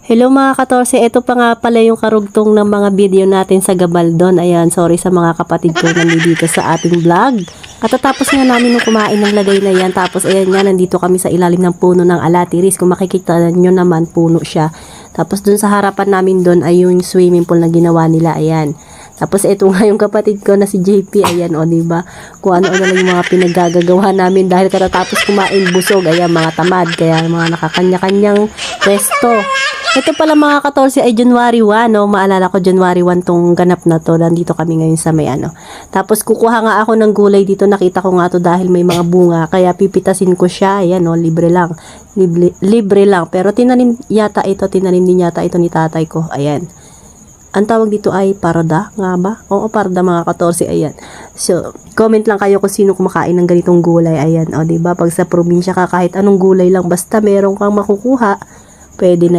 Hello mga ka-14, ito pa nga pala yung karugtong ng mga video natin sa Gabaldon. Ayan, sorry sa mga kapatid ko nandito sa ating vlog. Katatapos nga namin nung kumain ng lagay na yan. Tapos ayan nga, nandito kami sa ilalim ng puno ng alatiris. Kung makikita nyo naman, puno siya. Tapos dun sa harapan namin dun ay yung swimming pool na ginawa nila. Ayan. Tapos ito nga yung kapatid ko na si JP, ayan o, diba? Kung ano-ano lang yung mga pinaggagawa namin dahil katatapos kumain busog, ayan, mga tamad, kaya mga nakakanya-kanyang pwesto. Ito pala mga 14 ay January 1, no? Maalala ko January 1 tong ganap na to. Nandito kami ngayon sa may ano. Tapos kukuha nga ako ng gulay dito. Nakita ko nga to dahil may mga bunga. Kaya pipitasin ko siya. Ayan, no? Libre lang. Libre lang. Pero tinanim din yata ito ni tatay ko. Ayan. Ang tawag dito ay parda nga ba? Oo, parda mga 14. Ayan. So, comment lang kayo kung sino kumakain ng ganitong gulay. Ayan. O, diba? Pag sa probinsya ka, kahit anong gulay lang, basta meron kang makukuha, pwede na.